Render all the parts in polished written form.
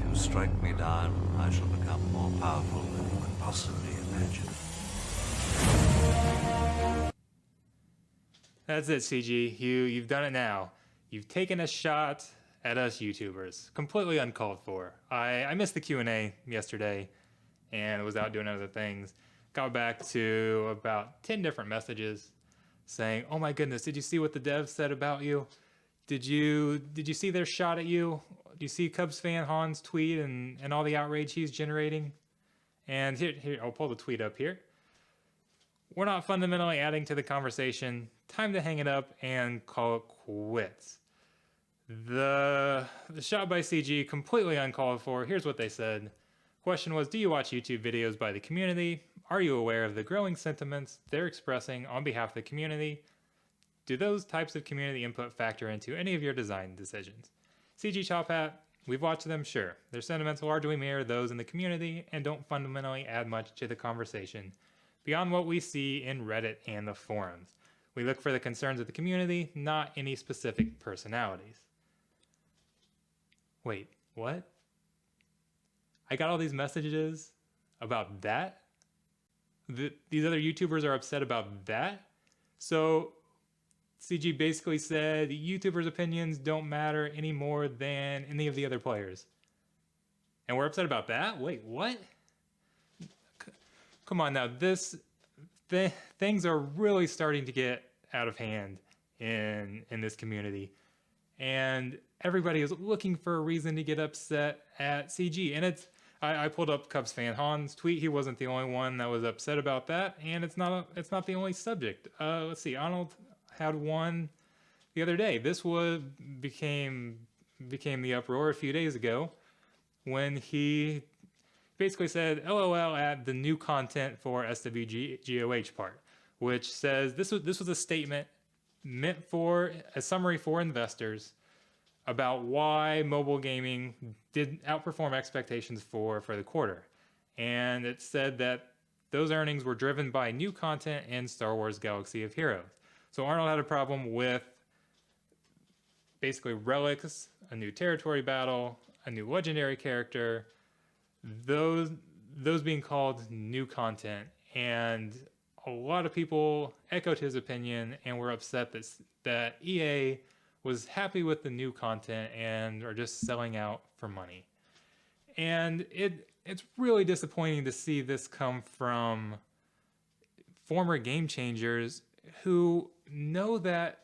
you strike me down, I shall become more powerful than you could possibly imagine. That's it, CG. You've done it now. You've taken a shot at us YouTubers. Completely uncalled for. I missed the Q&A yesterday and was out doing other things. Got back to about 10 different messages saying, "Oh my goodness, did you see what the devs said about you? Did you see their shot at you? Do you see Cubs fan Han's tweet and all the outrage he's generating?" And here I'll pull the tweet up here. "We're not fundamentally adding to the conversation. Time to hang it up and call it quits." The shot by CG, completely uncalled for. Here's what they said. Question was, do you watch YouTube videos by the community? Are you aware of the growing sentiments they're expressing on behalf of the community? Do those types of community input factor into any of your design decisions? CG Chop Hat, we've watched them, sure. Their sentiments largely mirror those in the community and don't fundamentally add much to the conversation beyond what we see in Reddit and the forums. We look for the concerns of the community, not any specific personalities. Wait, what? I got all these messages about that? These other YouTubers are upset about that? So CG basically said YouTubers' opinions don't matter any more than any of the other players. And we're upset about that? Wait, what? Come on now, things are really starting to get out of hand in this community. And everybody is looking for a reason to get upset at CG. And I pulled up Cubs fan Han's tweet. He wasn't the only one that was upset about that, and it's not the only subject. Let's see, Arnold had one the other day. This became the uproar a few days ago when he basically said LOL at the new content for SWGoH part, which says this was a statement meant for a summary for investors about why mobile gaming did outperform expectations for the quarter. And it said that those earnings were driven by new content in Star Wars Galaxy of Heroes. So Arnold had a problem with basically relics, a new territory battle, a new legendary character, those being called new content. And a lot of people echoed his opinion and were upset that EA was happy with the new content and are just selling out for money. And it's really disappointing to see this come from former game changers who know that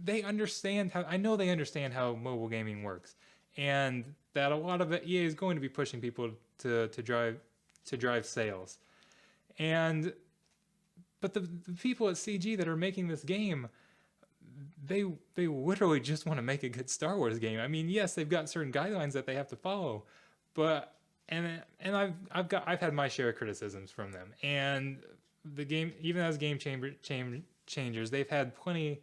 they understand how mobile gaming works, and that a lot of it EA is going to be pushing people to drive sales. But the people at CG that are making this game, they literally just want to make a good Star Wars game. I mean, yes, they've got certain guidelines that they have to follow, but and I've had my share of criticisms from them. And the game, even as game changers, they've had plenty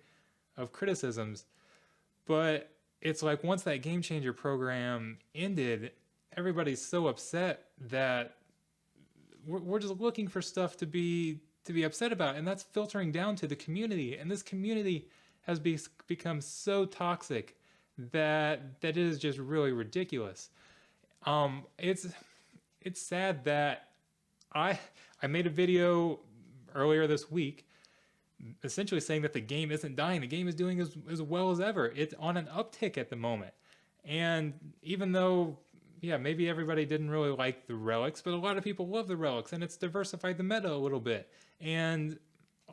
of criticisms. But it's like once that game changer program ended, everybody's so upset that we're just looking for stuff to be upset about, and that's filtering down to the community. And this community has become so toxic that it is just really ridiculous. It's sad that I made a video earlier this week essentially saying that the game isn't dying. The game is doing as well as ever. It's on an uptick at the moment. And even though, yeah, maybe everybody didn't really like the relics, but a lot of people love the relics, and it's diversified the meta a little bit. And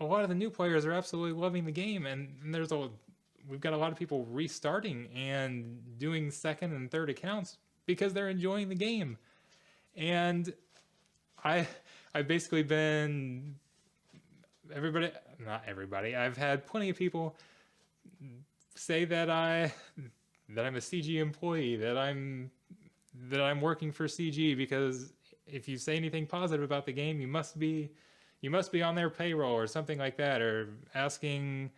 a lot of the new players are absolutely loving the game, and we've got a lot of people restarting and doing second and third accounts because they're enjoying the game. And I've basically been not everybody. I've had plenty of people say that I'm a CG employee, that I'm working for CG, because if you say anything positive about the game, you must be on their payroll or something like that, or asking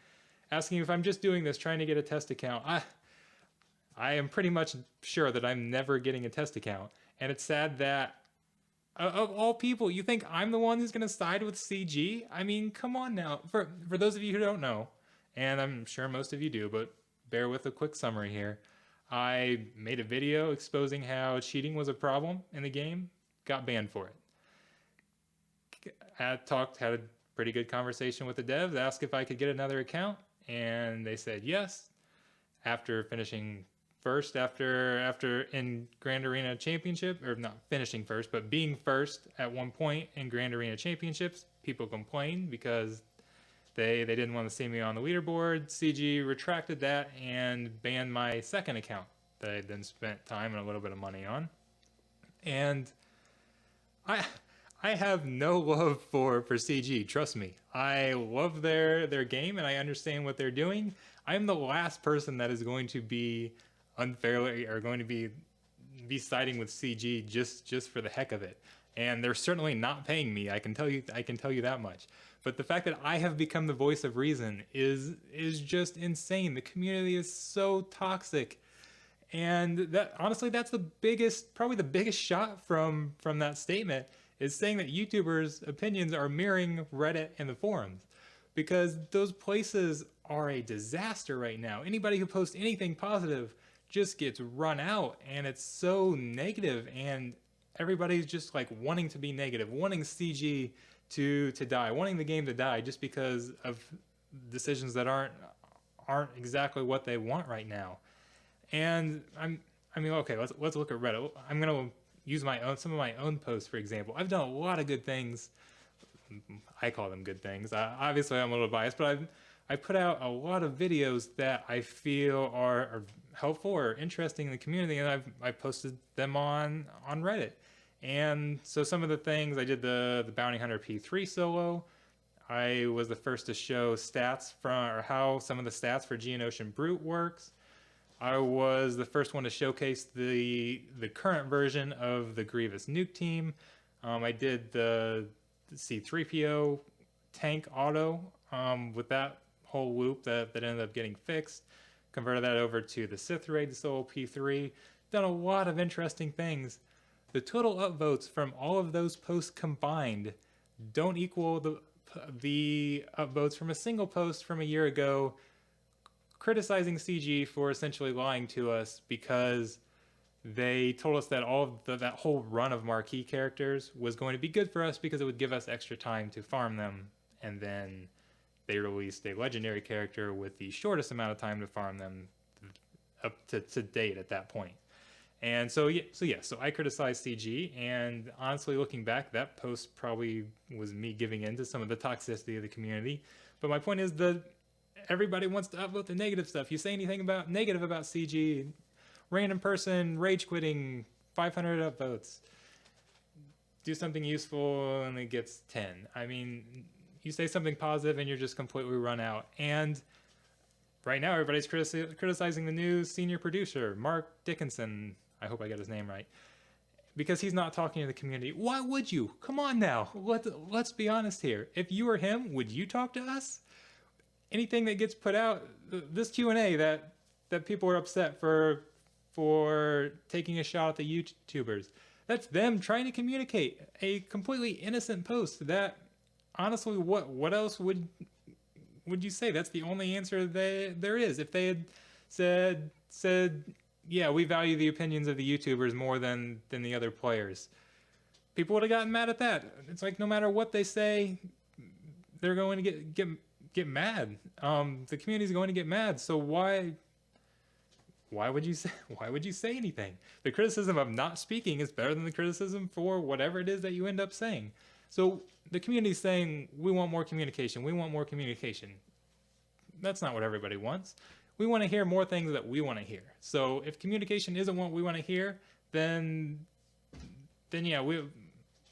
if I'm just doing this trying to get a test account. I am pretty much sure that I'm never getting a test account, and it's sad that of all people, you think I'm the one who's going to side with CG? I mean, come on now. For those of you who don't know, and I'm sure most of you do, but bear with a quick summary here. I made a video exposing how cheating was a problem in the game, got banned for it. Had a pretty good conversation with the devs, asked if I could get another account, and they said yes. After finishing first, after in Grand Arena Championship, or not finishing first, but being first at one point in Grand Arena Championships, people complained because they didn't want to see me on the leaderboard. CG retracted that and banned my second account that I then spent time and a little bit of money on. And I have no love for CG, trust me. I love their game and I understand what they're doing. I'm the last person that is going to be unfairly or going to be siding with CG just for the heck of it. And they're certainly not paying me. I can tell you that much. But the fact that I have become the voice of reason is just insane. The community is so toxic. And that honestly, that's probably the biggest shot from that statement, is saying that YouTubers' opinions are mirroring Reddit and the forums, because those places are a disaster right now. Anybody who posts anything positive just gets run out, and it's so negative, and everybody's just like wanting to be negative, wanting CG to die, wanting the game to die just because of decisions that aren't exactly what they want right now. And okay, let's look at Reddit. I'm gonna use some of my own posts, for example. I've done a lot of good things. I call them good things. Obviously, I'm a little biased, but I put out a lot of videos that I feel are helpful or interesting in the community, and I've posted them on Reddit. And so some of the things I did, the Bounty Hunter P3 solo. I was the first to show stats or how some of the stats for Geonosian Brute works. I was the first one to showcase the current version of the Grievous nuke team. I did the C3PO tank auto with that whole loop that ended up getting fixed. Converted that over to the Sith Raid solo P3. Done a lot of interesting things. The total upvotes from all of those posts combined don't equal the upvotes from a single post from a year ago criticizing CG for essentially lying to us, because they told us that that whole run of marquee characters was going to be good for us because it would give us extra time to farm them, and then they released a legendary character with the shortest amount of time to farm them up to date at that point. And so I criticized CG, and honestly, looking back, that post probably was me giving in to some of the toxicity of the community. But my point is that everybody wants to upvote the negative stuff. You say anything negative about CG, random person rage quitting, 500 upvotes. Do something useful and it gets 10. I mean, you say something positive and you're just completely run out. And right now, everybody's criticizing the new senior producer, Mark Dickinson. I hope I got his name right. Because he's not talking to the community. Why would you? Come on now. Let's be honest here. If you were him, would you talk to us? Anything that gets put out, this Q&A that people are upset for taking a shot at the YouTubers, that's them trying to communicate. A completely innocent post that, honestly, what else would you say? That's the only answer there is. If they had said, yeah, we value the opinions of the YouTubers more than the other players, people would have gotten mad at that. It's like, no matter what they say, they're going to get mad. The community's going to get mad. So why would you say anything? The criticism of not speaking is better than the criticism for whatever it is that you end up saying. So the community's saying, we want more communication. We want more communication. That's not what everybody wants. We want to hear more things that we want to hear. So if communication isn't what we want to hear, then yeah, we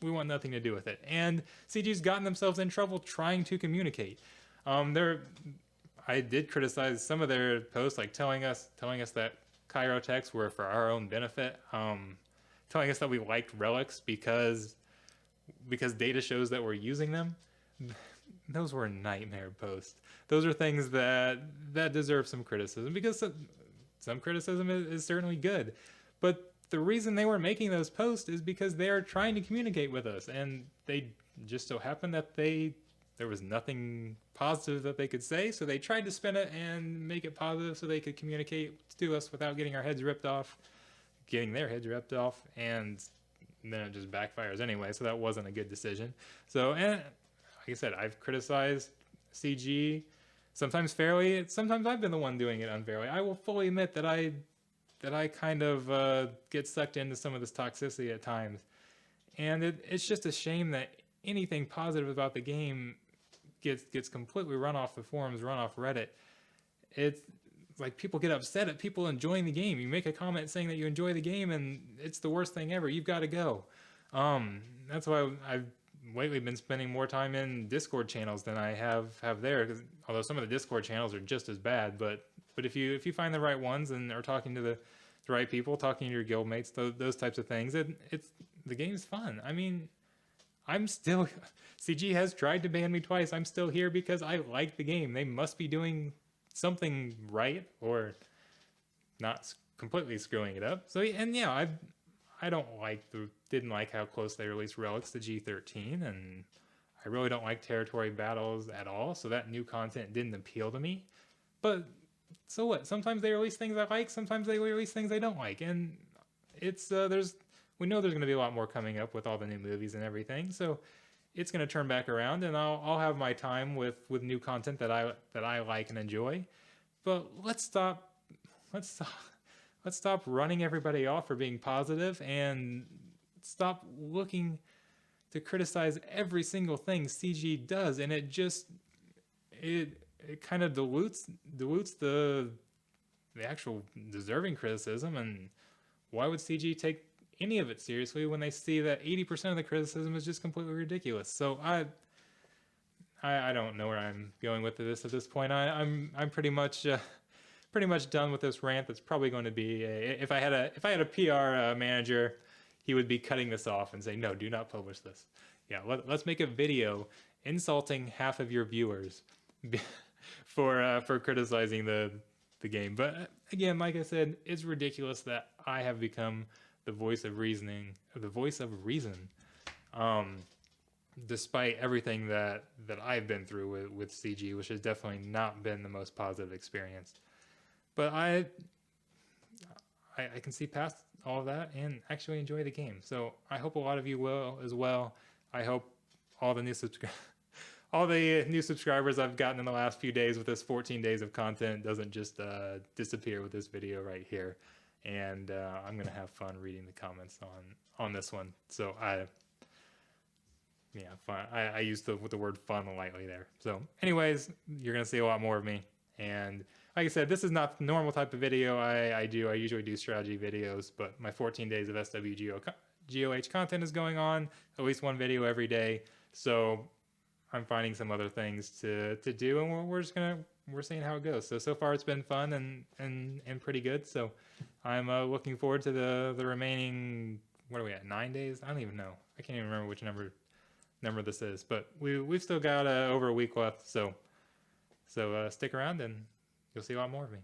want nothing to do with it. And CG's gotten themselves in trouble trying to communicate. I did criticize some of their posts, like telling us that Cairo texts were for our own benefit, telling us that we liked relics because data shows that we're using them. Those were nightmare posts. Those are things that deserve some criticism, because some criticism is certainly good. But the reason they were making those posts is because they are trying to communicate with us, and they just so happen that they there was nothing positive that they could say, so they tried to spin it and make it positive so they could communicate to us without getting their heads ripped off, and then it just backfires anyway, so that wasn't a good decision. So, and like I said, I've criticized CG sometimes fairly, sometimes I've been the one doing it unfairly. I will fully admit that I kind of get sucked into some of this toxicity at times. And it's just a shame that anything positive about the game gets completely run off the forums, run off Reddit. It's like people get upset at people enjoying the game. You make a comment saying that you enjoy the game, and it's the worst thing ever. You've got to go. That's why I've lately been spending more time in Discord channels than I have there. 'Cause although some of the Discord channels are just as bad, but if you find the right ones and are talking to the right people, talking to your guildmates, those types of things, it's the game's fun. I mean, I'm still CG has tried to ban me twice. I'm still here because I like the game. They must be doing something right or not completely screwing it up. So, and yeah, I didn't like how close they released Relics to G13, and I really don't like territory battles at all. So that new content didn't appeal to me. But so what? Sometimes they release things I like. Sometimes they release things I don't like, and it's we know there's going to be a lot more coming up with all the new movies and everything. So it's going to turn back around, and I'll have my time with new content that I like and enjoy. But let's stop running everybody off for being positive, and stop looking to criticize every single thing CG does, and it kind of dilutes the actual deserving criticism. And why would CG take any of it seriously when they see that 80% of the criticism is just completely ridiculous? So I don't know where I'm going with this at this point. I'm pretty much done with this rant. That's probably going to be if I had a PR manager, he would be cutting this off and saying, no, do not publish this. Yeah, let's make a video insulting half of your viewers for criticizing the game. But again, like I said, it's ridiculous that I have become the voice of reason, despite everything that I've been through with CG, which has definitely not been the most positive experience. But I can see past all of that and actually enjoy the game. So I hope a lot of you will as well. I hope all the new subscribers I've gotten in the last few days with this 14 days of content doesn't just disappear with this video right here. And I'm gonna have fun reading the comments on this one. So I used the word fun lightly there. So anyways, you're gonna see a lot more of me. And like I said, this is not the normal type of video I do. I usually do strategy videos, but my 14 days of SWGoH content is going on, at least one video every day. So I'm finding some other things to do, and we're seeing how it goes. So far it's been fun and pretty good. So I'm looking forward to the remaining, what are we at, 9 days? I don't even know. I can't even remember which number this is, but we've still got over a week left. So stick around and you'll see a lot more of me.